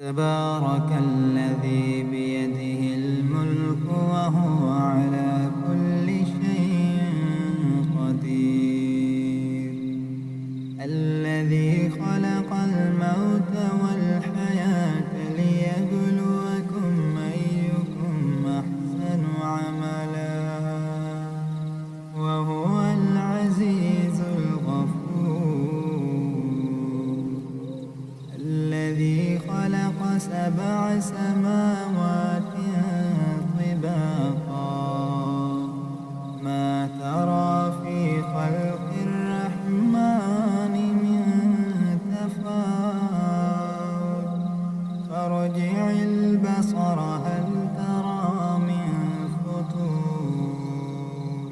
تبارك الذي بيده الملك وهو على كل شيء قدير، الذي خلق الموت والحياة ليبلوكم أيكم أحسن عملا وهو العزيز الغفور، الذي خلق 7 سماوات طباقا ما ترى في خلق الرحمن من تفاوت فارجع البصر هل ترى من فطور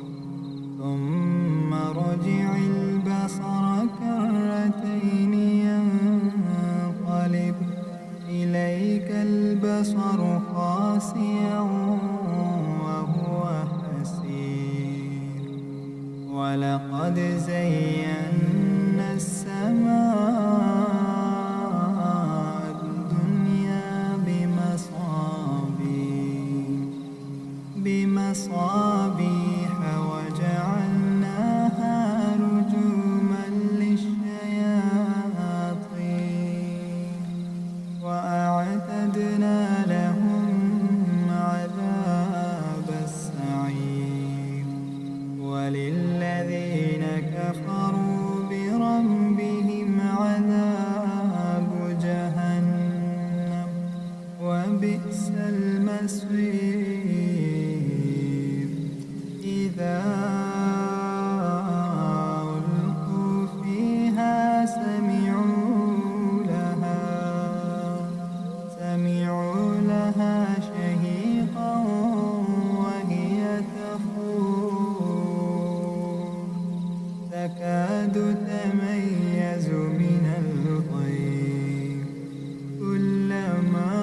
ثم ارجع البصر كرتين ينقلب إليك البصر خاسئا وهو حسير، ولقد زينا السماء الدنيا بمصابيح وجعلناها رجوما للشياطين وأعتدنا لهم عذاب السعير، وللذين كفروا بربهم عذاب جهنم وبئس المصير، إذا ألقوا فيها سمعوا لها شهيقا وهي تفور تكاد تميز من الغيظ، كلما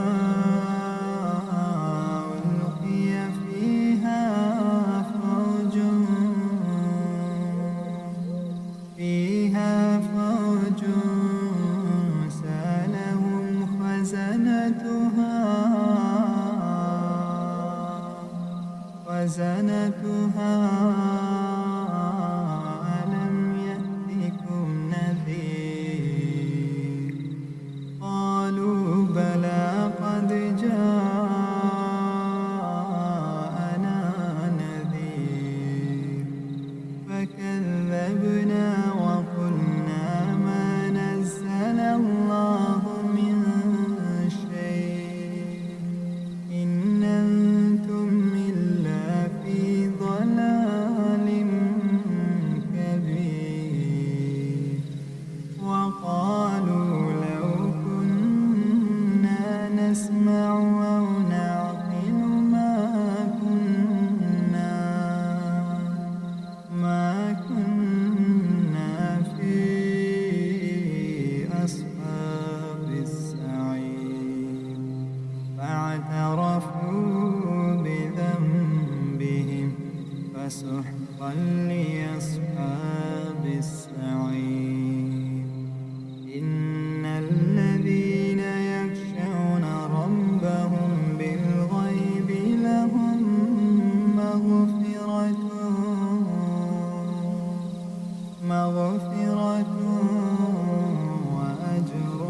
ألقي فيها فوج سألهم خزنتها ألم يأتكم نذير، قالوا بلى قد جاءنا نذير فكذبنا وقلنا ما نزل الله من شيء إن أنتم إلا في ضلال كبير، وقالوا لو كنا نسمع أو نعقل ما كنا في أصحاب السعير، فاعترفوا بذنبهم فسحقا لأصحاب السعير، إن الذين يخشون ربهم بالغيب لهم مغفرة وأجر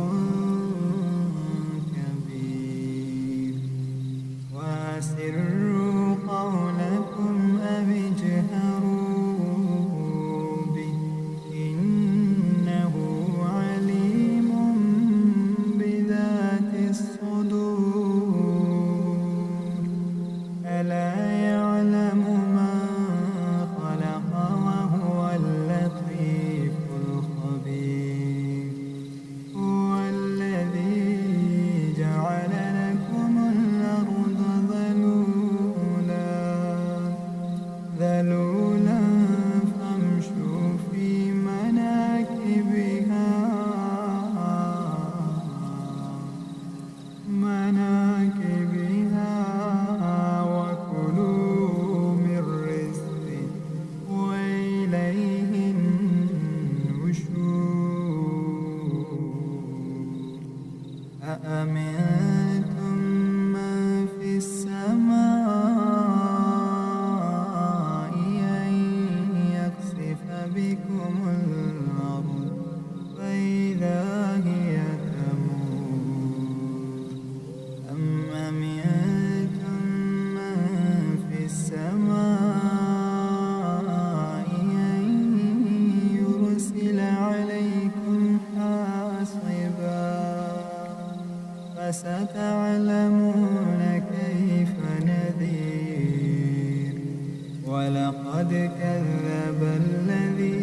كبير، وأسروا قولكم أو اجهروا به إنه عليم بذات الصدور، ألا يعلم من خلق وهو اللطيف الخبير، هو الذي جعل لكم الأرض ذلولا فامشوا في مناكبها وكلوا من رزقه وإليه النشور، أأمنتم فستعلمون كيف نذير. ولقد كذب الذين